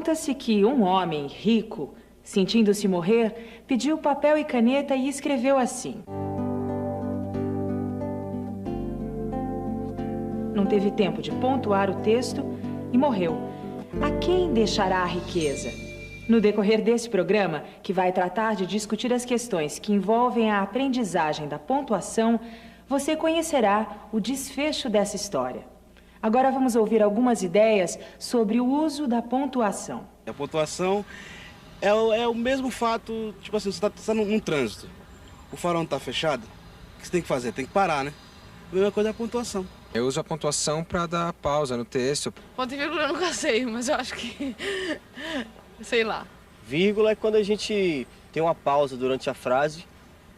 Conta-se que um homem rico, sentindo-se morrer, pediu papel e caneta e escreveu assim. Não teve tempo de pontuar o texto e morreu. A quem deixará a riqueza? No decorrer desse programa, que vai tratar de discutir as questões que envolvem a aprendizagem da pontuação, você conhecerá o desfecho dessa história. Agora vamos ouvir algumas ideias sobre o uso da pontuação. A pontuação é o mesmo fato, tipo assim, você está num trânsito, o farol não está fechado, o que você tem que fazer? Tem que parar, né? A mesma coisa é a pontuação. Eu uso a pontuação para dar pausa no texto. Ponto e vírgula eu nunca sei, mas eu acho que... sei lá. Vírgula é quando a gente tem uma pausa durante a frase,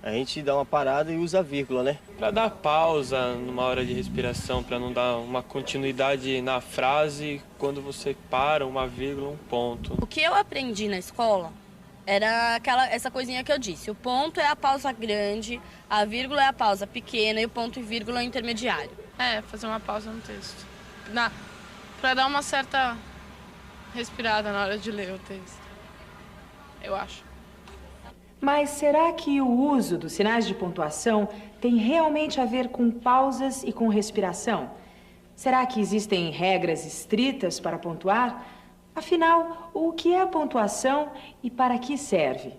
a gente dá uma parada e usa a vírgula, né? Para dar pausa numa hora de respiração, para não dar uma continuidade na frase, quando você para, uma vírgula, um ponto. O que eu aprendi na escola era essa coisinha que eu disse. O ponto é a pausa grande, a vírgula é a pausa pequena e o ponto e vírgula é o intermediário. Fazer uma pausa no texto. Para dar uma certa respirada na hora de ler o texto. Eu acho. Mas será que o uso dos sinais de pontuação tem realmente a ver com pausas e com respiração? Será que existem regras estritas para pontuar? Afinal, o que é a pontuação e para que serve?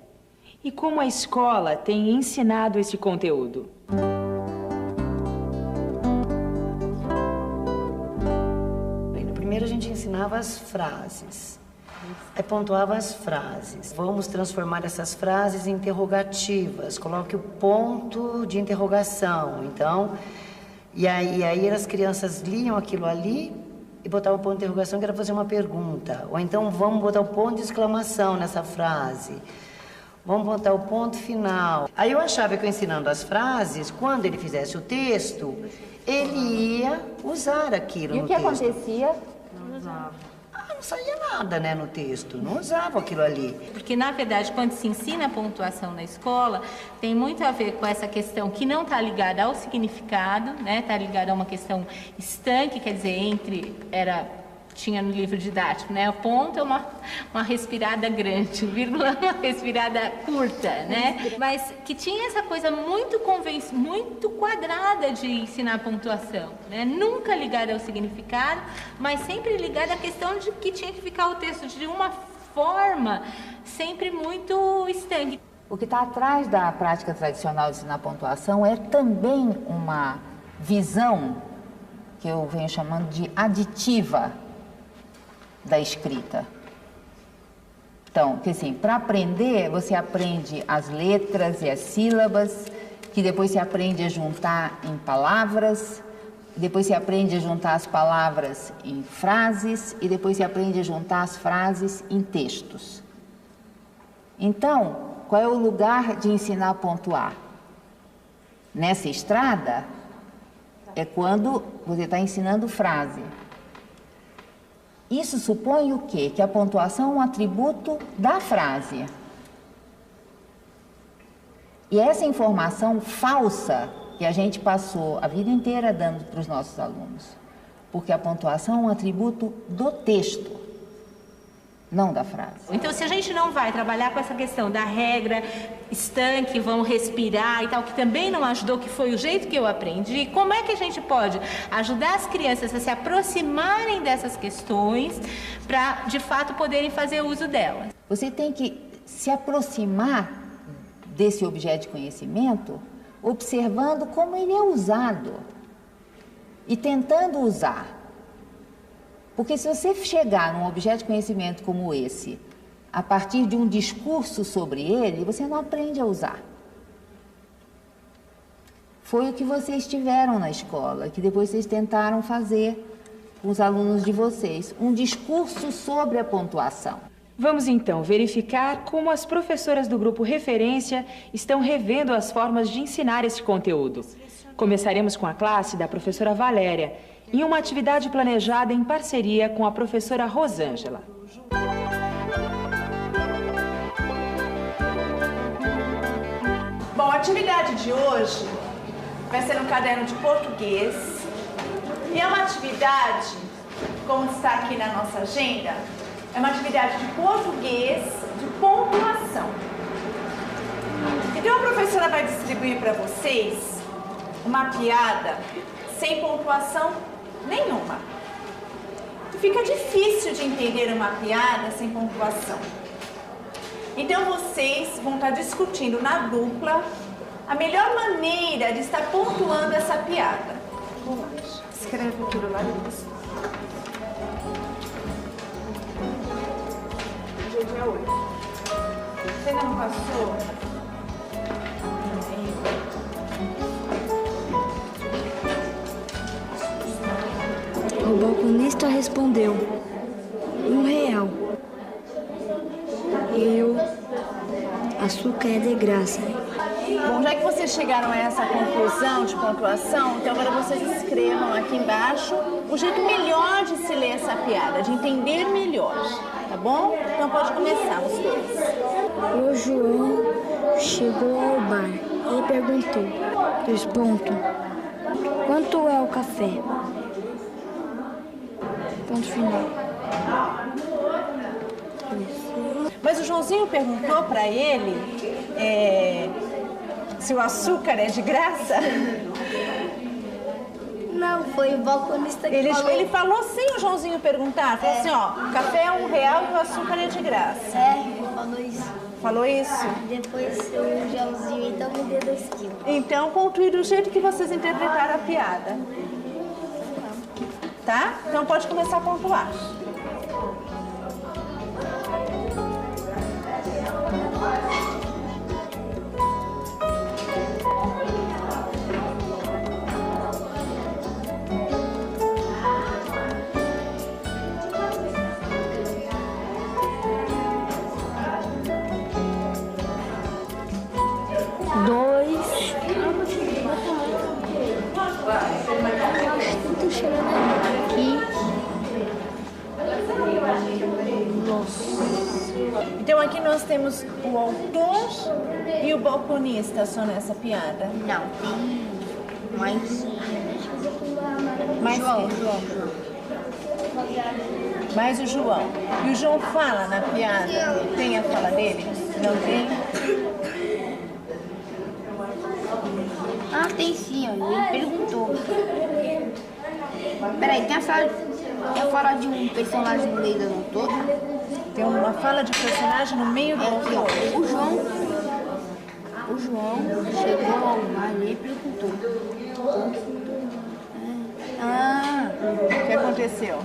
E como a escola tem ensinado esse conteúdo? Primeiro a gente ensinava as frases, pontuava as frases. Vamos transformar essas frases em interrogativas, coloque o ponto de interrogação. Então, e aí as crianças liam aquilo ali e botavam o ponto de interrogação, que era fazer uma pergunta. Ou então vamos botar o ponto de exclamação nessa frase. Vamos botar o ponto final. Aí eu achava que eu ensinando as frases, quando ele fizesse o texto, ele ia usar aquilo no texto. E o que acontecia? Não usava. Não saía nada, né, no texto. Não usava aquilo ali. Porque, na verdade, quando se ensina a pontuação na escola, tem muito a ver com essa questão que não está ligada ao significado, né? Está ligada a uma questão estanque, quer dizer, tinha no livro didático, né? O ponto é uma respirada grande, vírgula é uma respirada curta, né? Mas que tinha essa coisa muito quadrada de ensinar pontuação, né? Nunca ligada ao significado, mas sempre ligada à questão de que tinha que ficar o texto de uma forma sempre muito estanque. O que está atrás da prática tradicional de ensinar pontuação é também uma visão que eu venho chamando de aditiva da escrita. Então, que assim, para aprender, você aprende as letras e as sílabas, que depois você aprende a juntar em palavras, depois você aprende a juntar as palavras em frases e depois você aprende a juntar as frases em textos. Então, qual é o lugar de ensinar a pontuar? Nessa estrada é quando você está ensinando frase. Isso supõe o quê? Que a pontuação é um atributo da frase. E essa informação falsa que a gente passou a vida inteira dando para os nossos alunos. Porque a pontuação é um atributo do texto, não da frase. Então, se a gente não vai trabalhar com essa questão da regra estanque, vamos respirar e tal, que também não ajudou, que foi o jeito que eu aprendi, como é que a gente pode ajudar as crianças a se aproximarem dessas questões para, de fato, poderem fazer uso delas? Você tem que se aproximar desse objeto de conhecimento observando como ele é usado e tentando usar. Porque se você chegar num objeto de conhecimento como esse, a partir de um discurso sobre ele, você não aprende a usar. Foi o que vocês tiveram na escola, que depois vocês tentaram fazer com os alunos de vocês, um discurso sobre a pontuação. Vamos então verificar como as professoras do grupo Referência estão revendo as formas de ensinar esse conteúdo. Começaremos com a classe da professora Valéria, em uma atividade planejada em parceria com a professora Rosângela. Bom, a atividade de hoje vai ser no caderno de português. E é uma atividade, como está aqui na nossa agenda, É uma atividade de português de pontuação. Então a professora vai distribuir para vocês uma piada sem pontuação nenhuma. Fica difícil de entender uma piada sem pontuação. Então vocês vão estar discutindo na dupla a melhor maneira de estar pontuando essa piada. Escreve aqui do lado de você. Hoje é dia 8. Você ainda não passou? O balconista respondeu: R$1. Açúcar é de graça. Bom, já que vocês chegaram a essa conclusão de pontuação, então agora vocês escrevam aqui embaixo o jeito melhor de se ler essa piada, de entender melhor, tá bom? Então pode começar, os dois. O João chegou ao bar e perguntou: quanto é o café? Ponto final. Mas o Joãozinho perguntou para ele se o açúcar é de graça? Não, foi o balconista que falou. Ele falou sem o Joãozinho perguntar. Falou assim, ó, o café é R$1 e o açúcar é de graça. Ele falou isso. Falou isso? Depois o Joãozinho então me deu 2 quilos. Então pontue do jeito que vocês interpretaram a piada. Tá? Então pode começar a pontuar. Estou chegando aqui. Então aqui nós temos o autor e o balconista só nessa piada. Não, tem mais. João. Mais o João. E o João fala na piada? Tem a fala dele? Não tem? Ah, tem sim, ó. Ele perguntou. Peraí, tem a fala de um personagem no meio do todo? Tem uma fala de personagem no meio do autor. O João chegou ao bar e perguntou. O que aconteceu?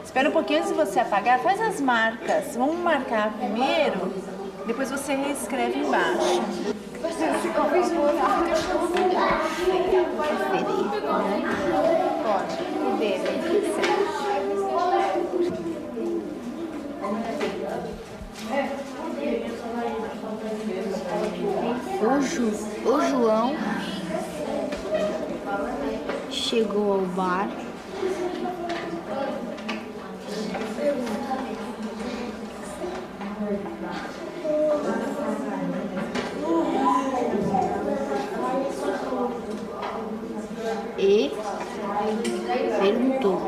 Espera um pouquinho antes de você apagar, faz as marcas. Vamos marcar primeiro, depois você reescreve embaixo. Pode, o dedo. O João chegou ao bar e perguntou.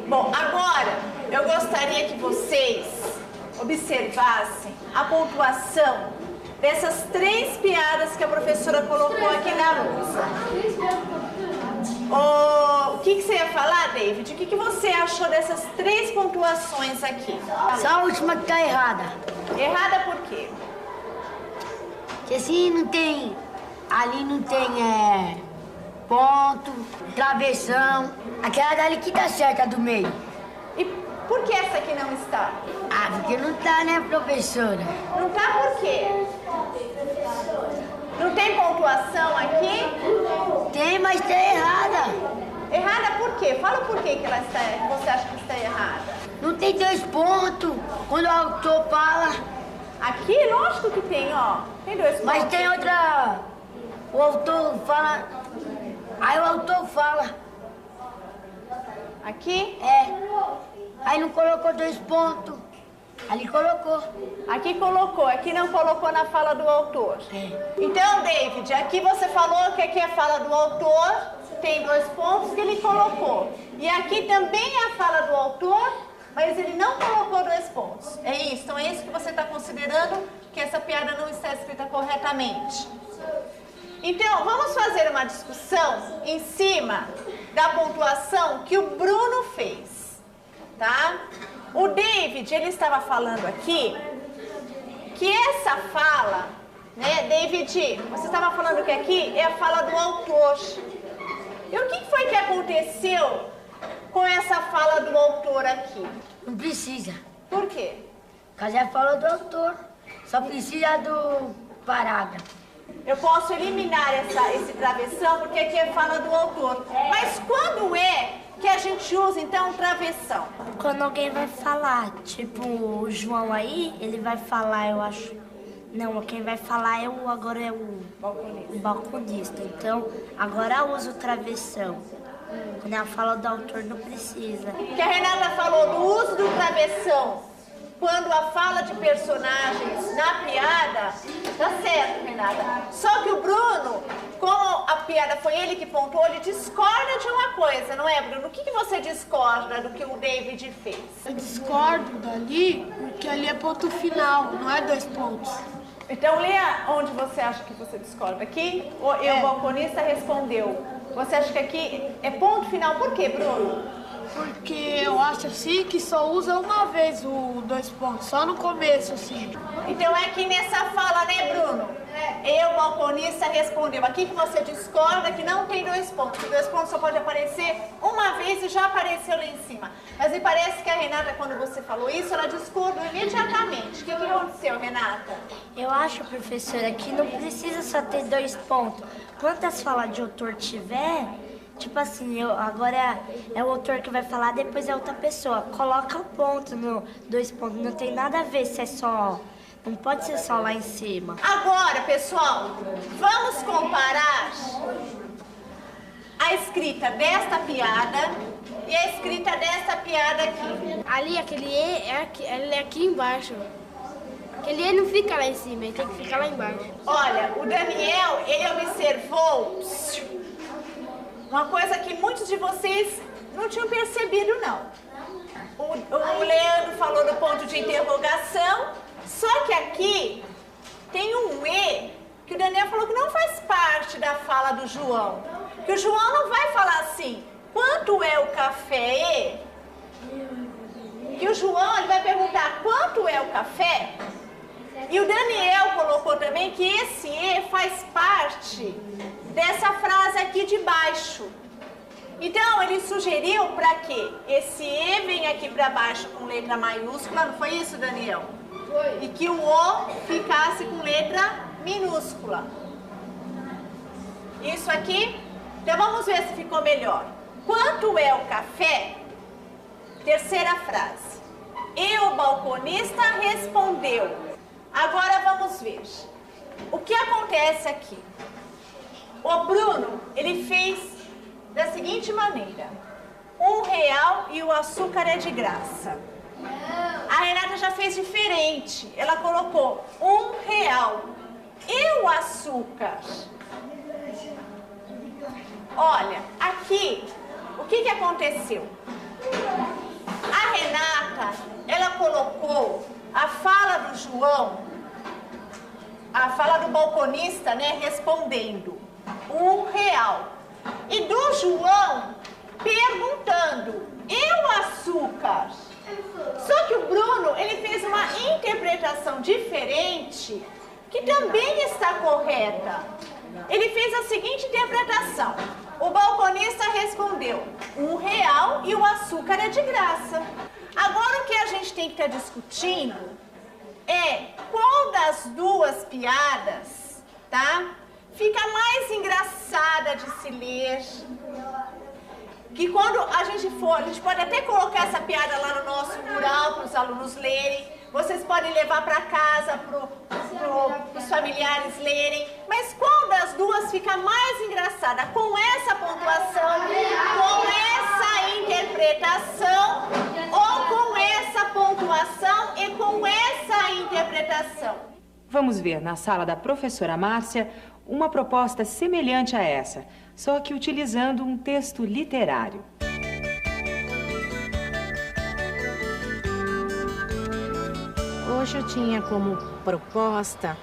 Bom, agora eu gostaria que vocês observassem a pontuação dessas 3 piadas que a professora colocou aqui na lousa. O que você ia falar, David? O que você achou dessas 3 pontuações aqui? Só a última que tá errada. Errada por quê? Porque assim não tem... Ali não tem ponto, travessão. Aquela dali que tá certa do meio. E por que essa aqui não está? Ah, porque não tá, né, professora? Não tá por quê? Não tem pontuação aqui? Tem, mas tá errada. Errada por quê? Fala por quê que ela está, que você acha que está errada. Não tem 2 pontos quando o autor fala. Aqui, lógico que tem, ó. Tem 2 pontos. Mas tem outra... O autor fala... Aí o autor fala. Aqui? Aí não colocou 2 pontos. Ali colocou. Aqui colocou, aqui não colocou na fala do autor. Então, David, aqui você falou que aqui é a fala do autor, tem 2 pontos que ele colocou. E aqui também é a fala do autor, mas ele não colocou 2 pontos. É isso? Então é isso que você está considerando que essa piada não está escrita corretamente. Então, vamos fazer uma discussão em cima da pontuação que o Bruno fez, tá? O David, ele estava falando aqui que essa fala, né, David, você estava falando que aqui é a fala do autor. E o que foi que aconteceu com essa fala do autor aqui? Não precisa. Por quê? Porque é a fala do autor. Só precisa do parágrafo. Eu posso eliminar esse travessão porque aqui é fala do autor. Mas quando é que a gente usa, então, travessão? Quando alguém vai falar, tipo o João aí, ele vai falar, eu acho... Não, quem vai falar agora é o balconista. Então, agora usa o travessão. Quando é a fala do autor, não precisa. Que a Renata falou do uso do travessão quando a fala de personagens na piada, tá certo, Renata. Só que o Bruno, como a piada foi ele que pontuou, ele discorda de uma coisa, não é, Bruno? O que você discorda do que o David fez? Eu discordo dali porque ali é ponto final, não é 2 pontos. Então, leia onde você acha que você discorda. Aqui, o balconista respondeu. Você acha que aqui é ponto final? Por quê, Bruno? Porque eu acho assim que só usa uma vez o 2 pontos, só no começo, assim. Então é que nessa fala, né, Bruno? Eu, balconista, respondeu. Aqui que você discorda que não tem 2 pontos. O 2 pontos só pode aparecer uma vez e já apareceu lá em cima. Mas me parece que a Renata, quando você falou isso, ela discordou imediatamente. O que aconteceu, Renata? Eu acho, professora, que não precisa só ter 2 pontos. Quantas falas de autor tiver... Tipo assim, agora é o autor que vai falar, depois é outra pessoa. Coloca o ponto no 2 pontos, não tem nada a ver se é só... Não pode ser só lá em cima. Agora, pessoal, vamos comparar a escrita desta piada e a escrita desta piada aqui. Ali, aquele E, ele é aqui embaixo. Aquele E não fica lá em cima, ele tem que ficar lá embaixo. Olha, o Daniel, ele observou... Uma coisa que muitos de vocês não tinham percebido, não. O Leandro falou do ponto de interrogação, só que aqui tem um E que o Daniel falou que não faz parte da fala do João. Que o João não vai falar assim, quanto é o café? Que o João ele vai perguntar, quanto é o café? E o Daniel colocou também que esse E faz parte dessa frase aqui de baixo. Então, ele sugeriu para que esse E venha aqui para baixo com letra maiúscula, não foi isso, Daniel? Foi. E que o O ficasse com letra minúscula. Isso aqui? Então, vamos ver se ficou melhor. Quanto é o café? Terceira frase. E o balconista respondeu. Agora vamos ver. O que acontece aqui? O Bruno, ele fez da seguinte maneira. R$1 e o açúcar é de graça. A Renata já fez diferente. Ela colocou R$1 e o açúcar. Olha, aqui, o que aconteceu? A Renata, ela colocou a fala do João, a fala do balconista, né, respondendo R$1. E do João perguntando, e o açúcar? Só que o Bruno, ele fez uma interpretação diferente, que também está correta. Ele fez a seguinte interpretação. O balconista respondeu, R$1 e o açúcar é de graça. Agora o que a gente tem que estar discutindo é qual das duas piadas, tá? Fica mais engraçada de se ler. Que quando a gente for, a gente pode até colocar essa piada lá no nosso mural para os alunos lerem. Vocês podem levar para casa, para os familiares lerem. Mas qual das duas fica mais engraçada? Com essa pontuação, com essa interpretação ou com essa pontuação e com Vamos ver na sala da professora Márcia uma proposta semelhante a essa, só que utilizando um texto literário. Hoje eu tinha como proposta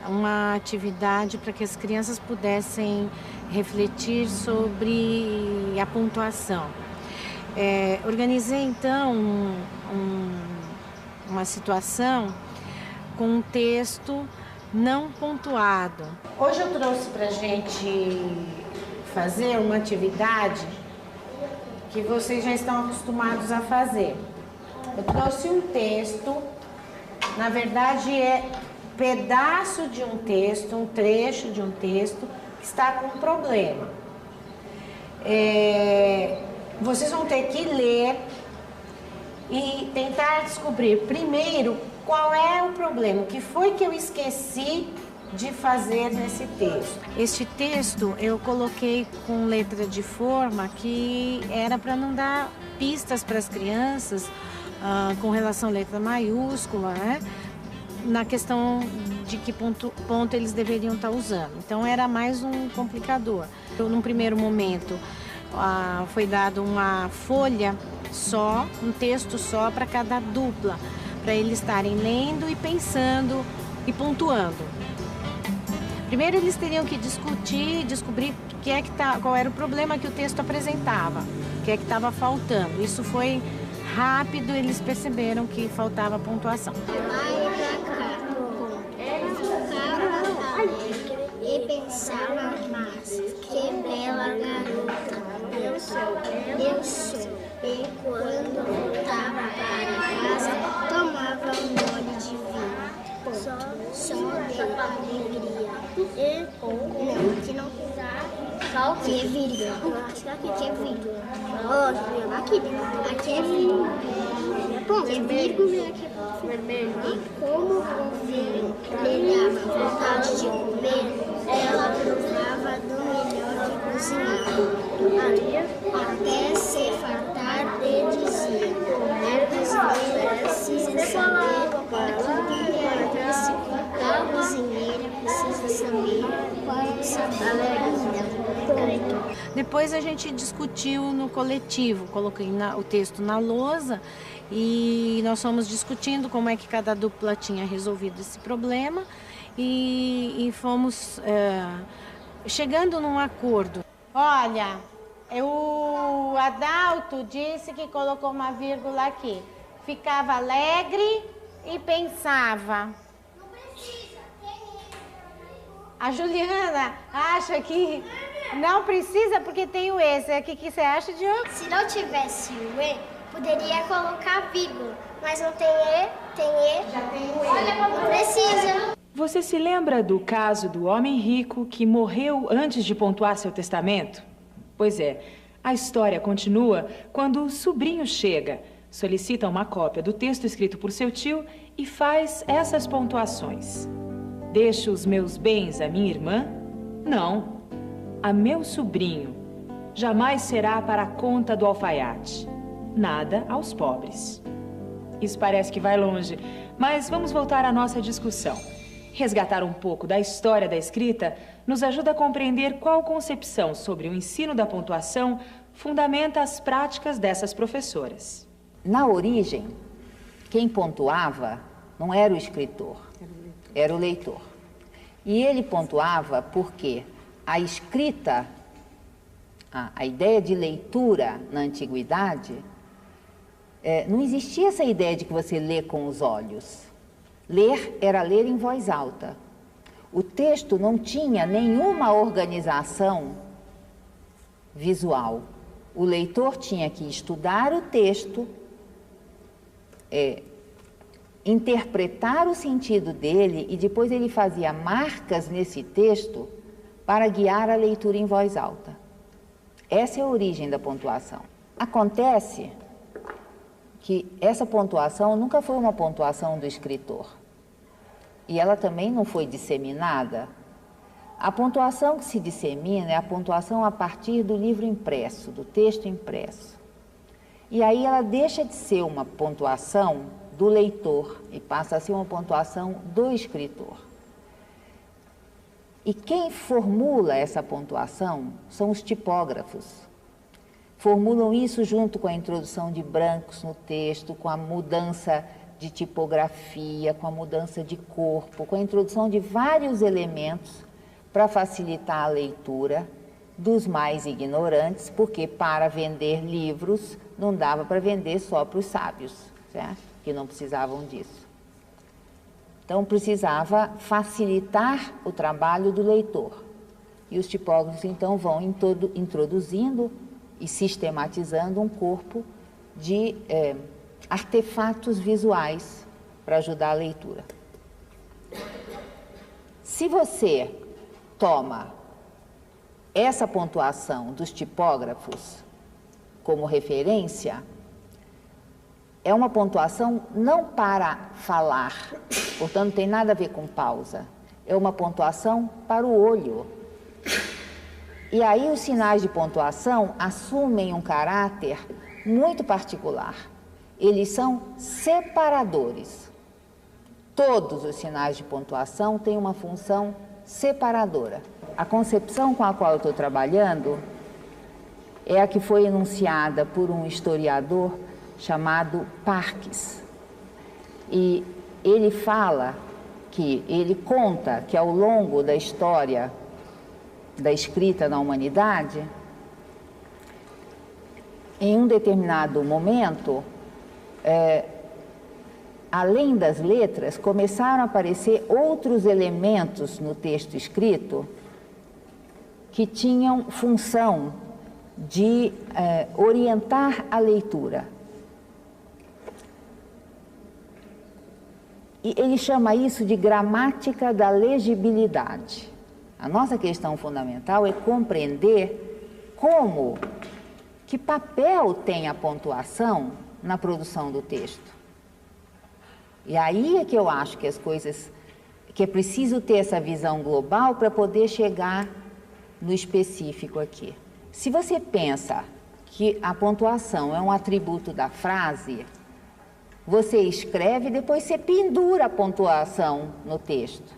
uma atividade para que as crianças pudessem refletir sobre a pontuação. Organizei então uma situação com um texto não pontuado. Hoje eu trouxe para a gente fazer uma atividade que vocês já estão acostumados a fazer. Eu trouxe um texto, na verdade é pedaço de um texto, um trecho de um texto que está com um problema. Vocês vão ter que ler e tentar descobrir primeiro qual é o problema, o que foi que eu esqueci de fazer nesse texto. Este texto eu coloquei com letra de forma que era para não dar pistas para as crianças com relação à letra maiúscula, né? Na questão de que ponto eles deveriam estar usando. Então era mais um complicador. Num primeiro momento foi dado uma folha só, um texto só para cada dupla, para eles estarem lendo e pensando e pontuando. Primeiro eles teriam que discutir, descobrir qual era o problema que o texto apresentava, o que é que estava faltando. Isso foi rápido, eles perceberam que faltava pontuação. E pensava, mas que bela garota eu sou. E quando voltava para casa, tomava um gole de vinho, só de alegria. E que não precisava, que é vírgula. Eu acho que aqui é vírgula. Aqui é vírgula. Bom, é vírgula aqui é vermelho. E como o vinho lhe dava vontade de comer, ela provava do melhor que cozinhava. Até se fartar e dizia: precisa saber a cozinheira precisa saber qual é o sabor da comida. Depois a gente discutiu no coletivo, coloquei o texto na lousa e nós fomos discutindo como é que cada dupla tinha resolvido esse problema e fomos chegando num acordo. Olha, o Adalto disse que colocou uma vírgula aqui. Ficava alegre e pensava. A Juliana acha que não precisa porque tem o E. O que você acha, Diogo? Se não tivesse o E, poderia colocar vírgula. Mas não tem E, tem E. Já tem o E. Não precisa. Você se lembra do caso do homem rico que morreu antes de pontuar seu testamento? Pois é, a história continua quando o sobrinho chega, solicita uma cópia do texto escrito por seu tio e faz essas pontuações. Deixo os meus bens à minha irmã? Não, a meu sobrinho. Jamais será para a conta do alfaiate. Nada aos pobres. Isso parece que vai longe, mas vamos voltar à nossa discussão. Resgatar um pouco da história da escrita nos ajuda a compreender qual concepção sobre o ensino da pontuação fundamenta as práticas dessas professoras. Na origem, quem pontuava não era o escritor, era o leitor. E ele pontuava porque a escrita, a ideia de leitura na antiguidade, não existia essa ideia de que você lê com os olhos. Ler era ler em voz alta. O texto não tinha nenhuma organização visual. O leitor tinha que estudar o texto, interpretar o sentido dele e depois ele fazia marcas nesse texto para guiar a leitura em voz alta. Essa é a origem da pontuação. Acontece que essa pontuação nunca foi uma pontuação do escritor. E ela também não foi disseminada. A pontuação que se dissemina é a pontuação a partir do livro impresso, do texto impresso. E aí ela deixa de ser uma pontuação do leitor e passa a ser uma pontuação do escritor. E quem formula essa pontuação são os tipógrafos. Formulam isso junto com a introdução de brancos no texto, com a mudança de tipografia, com a mudança de corpo, com a introdução de vários elementos para facilitar a leitura dos mais ignorantes, porque para vender livros não dava para vender só para os sábios, certo? Que não precisavam disso. Então, precisava facilitar o trabalho do leitor. E os tipógrafos, então, vão introduzindo e sistematizando um corpo de artefatos visuais para ajudar a leitura. Se você toma essa pontuação dos tipógrafos como referência, é uma pontuação não para falar, portanto não tem nada a ver com pausa, é uma pontuação para o olho. E aí os sinais de pontuação assumem um caráter muito particular. Eles são separadores. Todos os sinais de pontuação têm uma função separadora. A concepção com a qual eu estou trabalhando é a que foi enunciada por um historiador chamado Parkes. E ele conta que ao longo da história da escrita na humanidade, em um determinado momento, além das letras, começaram a aparecer outros elementos no texto escrito que tinham função de orientar a leitura. E ele chama isso de gramática da legibilidade. A nossa questão fundamental é compreender que papel tem a pontuação na produção do texto. E aí é que eu acho que que é preciso ter essa visão global para poder chegar no específico aqui. Se você pensa que a pontuação é um atributo da frase, você escreve e depois você pendura a pontuação no texto.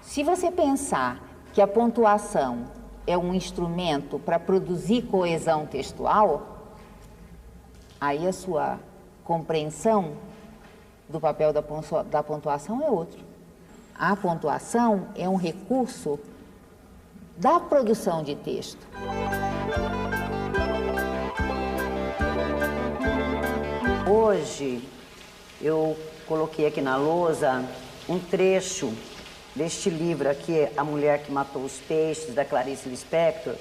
Se você pensar que a pontuação é um instrumento para produzir coesão textual, aí a sua compreensão do papel da pontuação é outro. A pontuação é um recurso da produção de texto. Hoje eu coloquei aqui na lousa um trecho deste livro aqui, A Mulher que Matou os Peixes, da Clarice Lispector,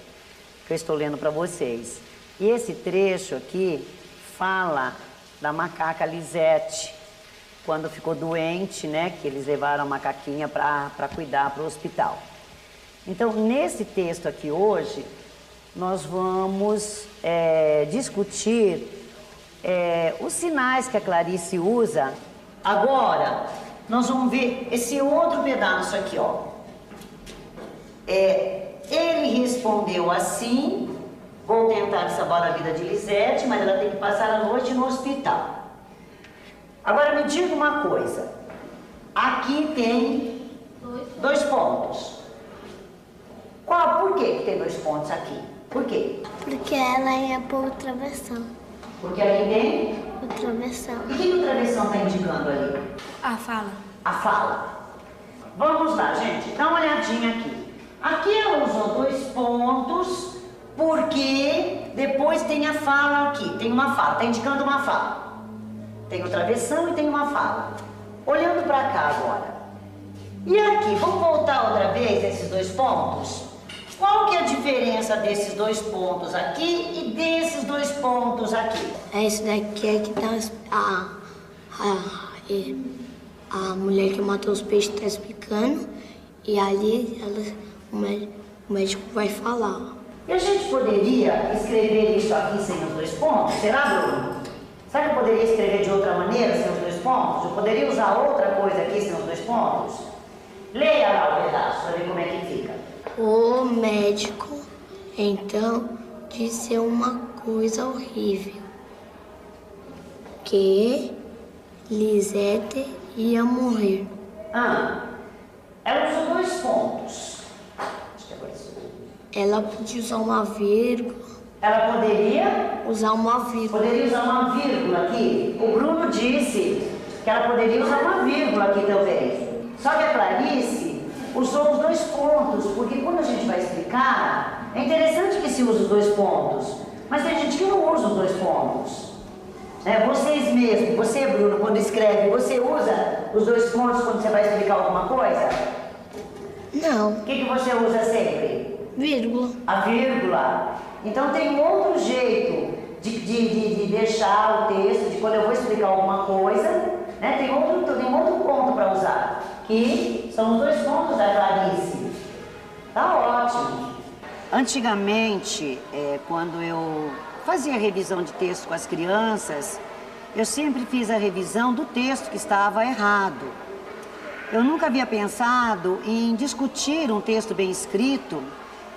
que eu estou lendo para vocês. E esse trecho aqui fala da macaca Lisete, quando ficou doente, né, que eles levaram a macaquinha para cuidar para o hospital. Então, nesse texto aqui hoje, nós vamos discutir os sinais que a Clarice usa. Agora, nós vamos ver esse outro pedaço aqui, ó. Ele respondeu assim: vou tentar salvar a vida de Lisete, mas ela tem que passar a noite no hospital. Agora me diga uma coisa. Aqui tem 2 pontos. Por que tem 2 pontos aqui? Por quê? Porque ela ia pôr o travessão. Porque aqui tem? O travessão. E o que o travessão está indicando ali? A fala. A fala. Vamos lá, gente. Dá uma olhadinha aqui. Aqui ela usou 2 pontos, porque depois tem a fala aqui. Tem uma fala, está indicando uma fala. Tem o travessão e tem uma fala. Olhando para cá agora. E aqui, vamos voltar outra vez a esses 2 pontos? Qual que é a diferença desses 2 pontos aqui e desses 2 pontos aqui? Esse daqui é que tá a mulher que matou os peixes está explicando, e ali o médico vai falar. E a gente poderia escrever isso aqui sem os 2 pontos? Será, Bruno? Será que eu poderia escrever de outra maneira sem os 2 pontos? Eu poderia usar outra coisa aqui sem os 2 pontos? Leia lá o pedaço para ver como é que fica. O médico, então, disse uma coisa horrível. Que Lisete ia morrer. Ela usou 2 pontos. Ela podia usar uma vírgula. Ela poderia? Usar uma vírgula. Poderia usar uma vírgula aqui. O Bruno disse que ela poderia usar uma vírgula aqui também. Só que a Clarice usou os 2 pontos, porque quando a gente vai explicar, é interessante que se use os 2 pontos, mas tem gente que não usa os 2 pontos. Vocês mesmos, você, Bruno, quando escreve, você usa os 2 pontos quando você vai explicar alguma coisa? Não. O que você usa sempre? Vírgula. A vírgula. Então tem um outro jeito de deixar o texto, de quando eu vou explicar alguma coisa, né? Tem um outro ponto para usar, que são os 2 pontos da Clarice. Tá ótimo. Antigamente, quando eu fazia revisão de texto com as crianças, eu sempre fiz a revisão do texto que estava errado. Eu nunca havia pensado em discutir um texto bem escrito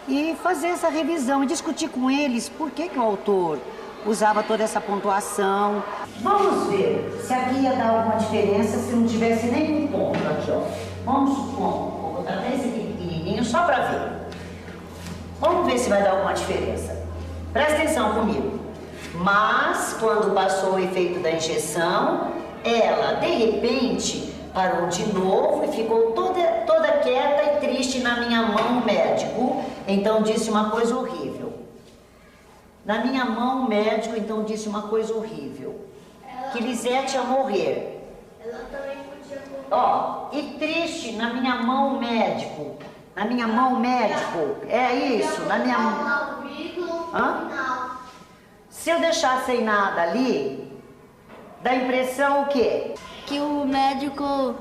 e fazer essa revisão e discutir com eles por que o autor usava toda essa pontuação. Vamos ver se aqui ia dar alguma diferença se não tivesse nenhum ponto aqui, ó. Vamos supor, vou botar até esse aqui pequenininho só para ver. Vamos ver se vai dar alguma diferença. Presta atenção comigo. Mas, quando passou o efeito da injeção, ela, de repente, parou de novo e ficou toda quieta e triste na minha mão, o médico. Então, disse uma coisa horrível. Na minha mão, o médico, então, disse uma coisa horrível. Que Lisete ia morrer. Ela também podia morrer. E triste, na minha mão, o médico. Na minha mão, o médico. É isso, na minha mão. Se eu deixar sem nada ali, dá a impressão o quê? Que o médico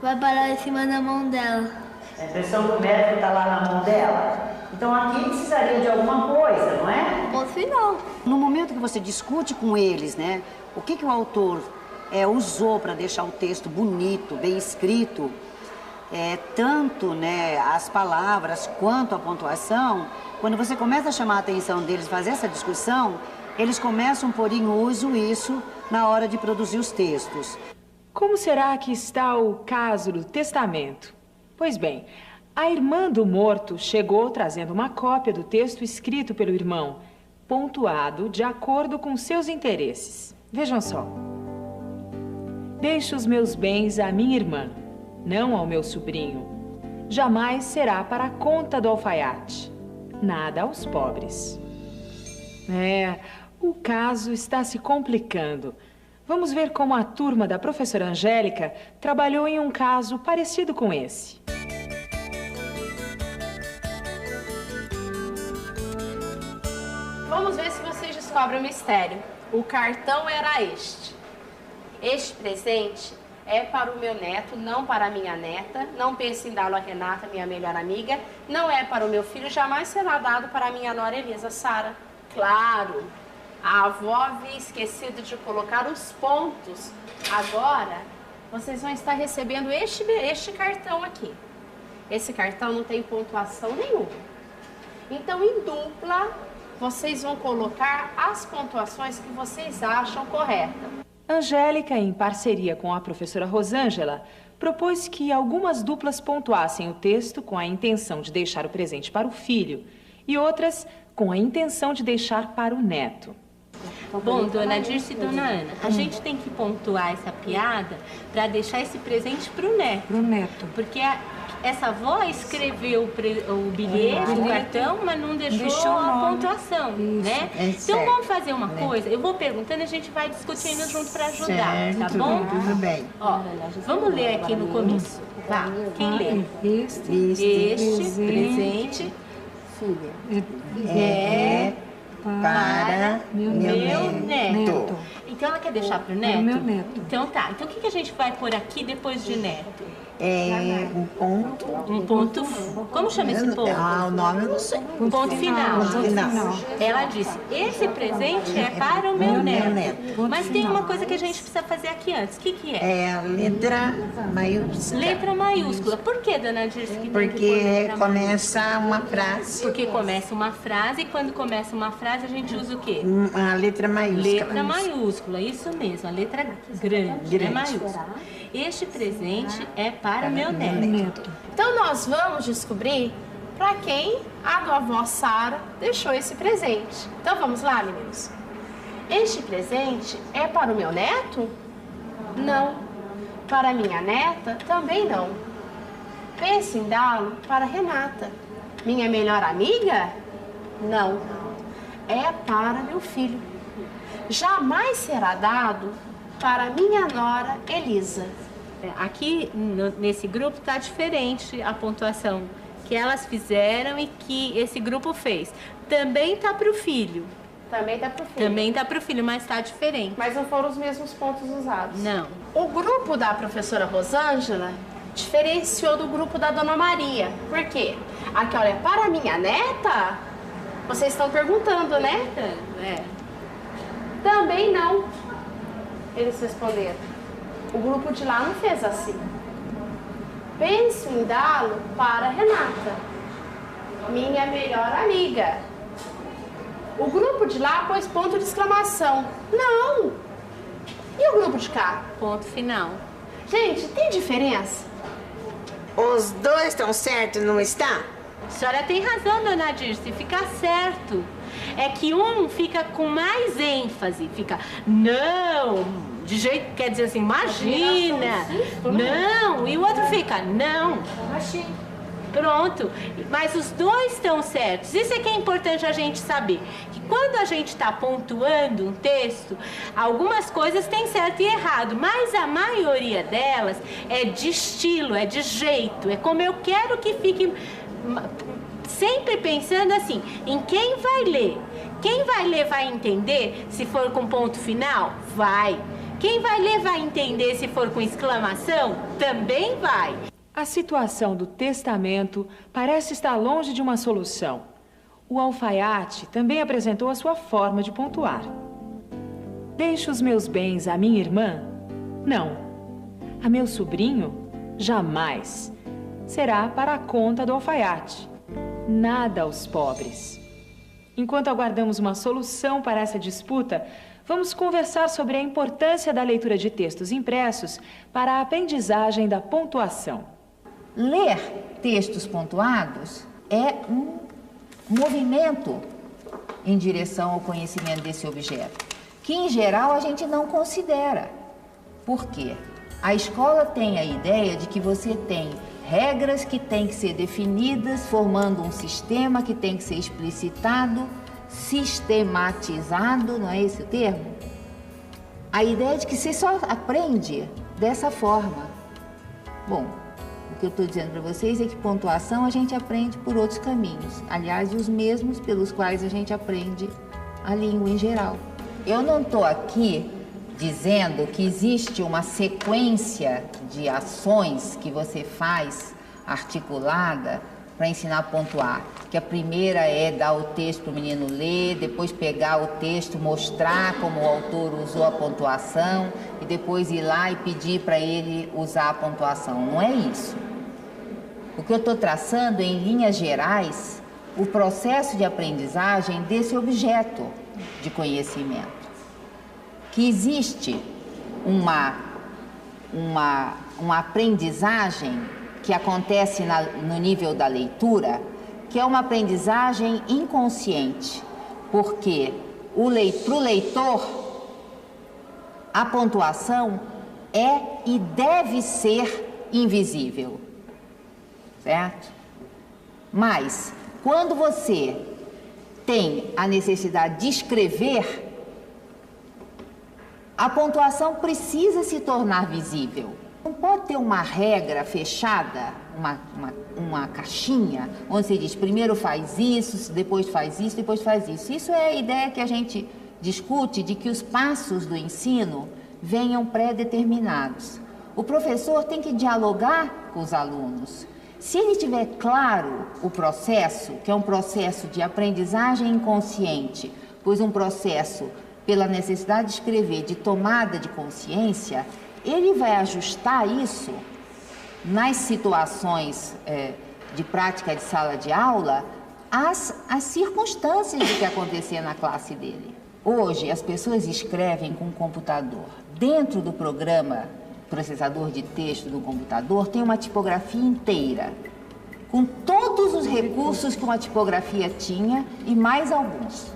vai parar em cima da mão dela. A impressão que o médico está lá na mão dela. Então aqui precisaria de alguma coisa, não é? Ponto final. No momento que você discute com eles, né? O que o autor usou para deixar o texto bonito, bem escrito, tanto, né, as palavras quanto a pontuação, quando você começa a chamar a atenção deles, fazer essa discussão, eles começam a pôr em uso isso na hora de produzir os textos. Como será que está o caso do testamento? Pois bem, a irmã do morto chegou trazendo uma cópia do texto escrito pelo irmão, pontuado de acordo com seus interesses. Vejam só. Deixo os meus bens à minha irmã, não ao meu sobrinho. Jamais será para a conta do alfaiate. Nada aos pobres. O caso está se complicando. Vamos ver como a turma da professora Angélica trabalhou em um caso parecido com esse. Vamos ver se vocês descobrem o mistério. O cartão era este. Este presente é para o meu neto, não para a minha neta. Não pense em dá-lo a Renata, minha melhor amiga. Não é para o meu filho, jamais será dado para a minha nora Elisa Sara. Claro, a avó havia esquecido de colocar os pontos. Agora, vocês vão estar recebendo este cartão aqui. Esse cartão não tem pontuação nenhuma. Então, em dupla, vocês vão colocar as pontuações que vocês acham corretas. Angélica, em parceria com a professora Rosângela, propôs que algumas duplas pontuassem o texto com a intenção de deixar o presente para o filho e outras com a intenção de deixar para o neto. Bom, dona Dirce e dona Ana, a gente tem que pontuar essa piada para deixar esse presente para o neto. Para o neto. Porque essa avó escreveu o bilhete, o cartão, mas não deixou a pontuação, né? Então vamos fazer uma coisa, eu vou perguntando e a gente vai discutindo junto para ajudar, tá bom? Tudo bem. Ó, vamos ler aqui no começo. Tá, quem lê? Este presente é para meu neto. Então ela quer deixar para o neto? Meu neto. Então tá. Então o que a gente vai pôr aqui depois de neto? Um ponto. Um ponto. Como chama esse ponto? O nome eu não sei. Ponto final. Ponto final. Ela disse: esse presente é para o meu neto. Mas tem uma coisa que a gente precisa fazer aqui antes. O que é? É a letra maiúscula. Letra maiúscula. Por que, dona Dirce, que tem que pôr letra começa uma frase. Porque começa uma frase e quando começa uma frase a gente usa o quê? A letra maiúscula. Letra maiúscula. maiúscula, isso mesmo, a letra grande, é maiúscula. Este presente é para meu neto. Então nós vamos descobrir para quem a do avó Sara deixou esse presente. Então vamos lá, meninos. Este presente é para o meu neto? Não. Para minha neta? Também não. Pense em dá-lo para Renata. Minha melhor amiga? Não. É para meu filho. Jamais será dado para minha nora Elisa. Aqui nesse grupo está diferente a pontuação que elas fizeram e que esse grupo fez. Também está para o filho. Também está para o filho. Também está para o filho, mas está diferente. Mas não foram os mesmos pontos usados. Não. O grupo da professora Rosângela diferenciou do grupo da Dona Maria. Por quê? Aqui, olha, para minha neta, vocês estão perguntando, né? É. Também não. Eles responderam. O grupo de lá não fez assim. Pense em dá-lo para Renata, minha melhor amiga. O grupo de lá pôs ponto de exclamação. Não! E o grupo de cá? Ponto final. Gente, tem diferença? Os dois estão certos, não está? A senhora tem razão, dona Dirce, fica certo. É que um fica com mais ênfase, fica, não, de jeito, quer dizer assim, imagina, não, e o outro fica, não. Pronto, mas os dois estão certos. Isso é que é importante a gente saber, que quando a gente está pontuando um texto, algumas coisas têm certo e errado, mas a maioria delas é de estilo, é de jeito, é como eu quero que fique, sempre pensando assim, em quem vai ler. Quem vai ler vai entender se for com ponto final? Vai. Quem vai ler vai entender se for com exclamação? Também vai. A situação do testamento parece estar longe de uma solução. O alfaiate também apresentou a sua forma de pontuar. Deixo os meus bens à minha irmã? Não. A meu sobrinho? Jamais. Será para a conta do alfaiate. Nada aos pobres. Enquanto aguardamos uma solução para essa disputa, vamos conversar sobre a importância da leitura de textos impressos para a aprendizagem da pontuação. Ler textos pontuados é um movimento em direção ao conhecimento desse objeto, que em geral a gente não considera. Por quê? A escola tem a ideia de que você tem regras que têm que ser definidas, formando um sistema que tem que ser explicitado, sistematizado, não é esse o termo? A ideia é de que você só aprende dessa forma. Bom, o que eu estou dizendo para vocês é que pontuação a gente aprende por outros caminhos. Aliás, os mesmos pelos quais a gente aprende a língua em geral. Eu não estou aqui dizendo que existe uma sequência de ações que você faz articulada para ensinar a pontuar. Que a primeira é dar o texto para o menino ler, depois pegar o texto, mostrar como o autor usou a pontuação e depois ir lá e pedir para ele usar a pontuação. Não é isso. O que eu estou traçando em linhas gerais, o processo de aprendizagem desse objeto de conhecimento. Que existe uma aprendizagem que acontece no nível da leitura, que é uma aprendizagem inconsciente, porque para o leitor, a pontuação é e deve ser invisível, certo? Mas, quando você tem a necessidade de escrever, a pontuação precisa se tornar visível. Não pode ter uma regra fechada, uma caixinha, onde você diz primeiro faz isso, depois faz isso, depois faz isso. Isso é a ideia que a gente discute de que os passos do ensino venham pré-determinados. O professor tem que dialogar com os alunos. Se ele tiver claro o processo, que é um processo de aprendizagem inconsciente, pois um processo pela necessidade de escrever, de tomada de consciência, ele vai ajustar isso nas situações de prática de sala de aula às circunstâncias do que acontecer na classe dele. Hoje, as pessoas escrevem com o computador. Dentro do programa processador de texto do computador, tem uma tipografia inteira, com todos os recursos que uma tipografia tinha e mais alguns.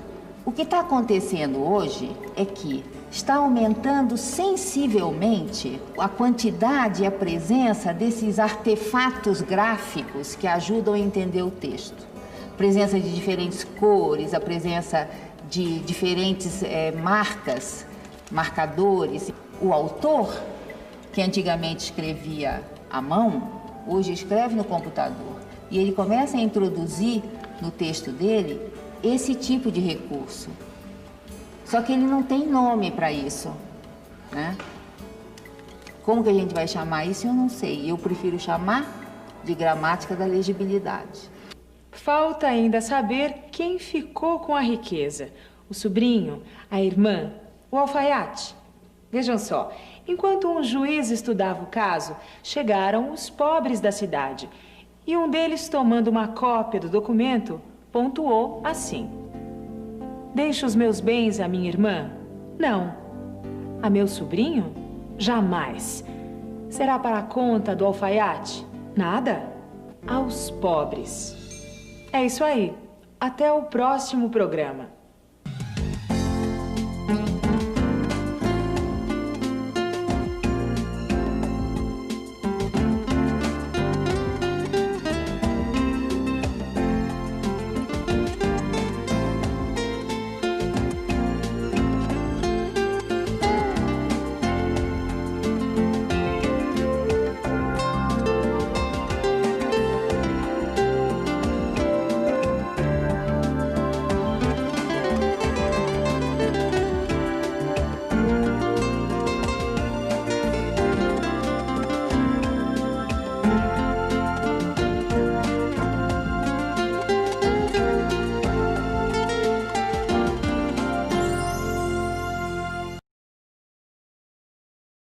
O que está acontecendo hoje é que está aumentando sensivelmente a quantidade e a presença desses artefatos gráficos que ajudam a entender o texto. A presença de diferentes cores, a presença de diferentes marcas, marcadores. O autor, que antigamente escrevia à mão, hoje escreve no computador. E ele começa a introduzir no texto dele esse tipo de recurso. Só que ele não tem nome para isso, né? Como que a gente vai chamar isso, eu não sei. Eu prefiro chamar de gramática da legibilidade. Falta ainda saber quem ficou com a riqueza. O sobrinho, a irmã, o alfaiate. Vejam só, enquanto um juiz estudava o caso, chegaram os pobres da cidade. E um deles, tomando uma cópia do documento, pontuou assim: deixo os meus bens à minha irmã? Não. A meu sobrinho? Jamais. Será para a conta do alfaiate? Nada. Aos pobres. É isso aí. Até o próximo programa.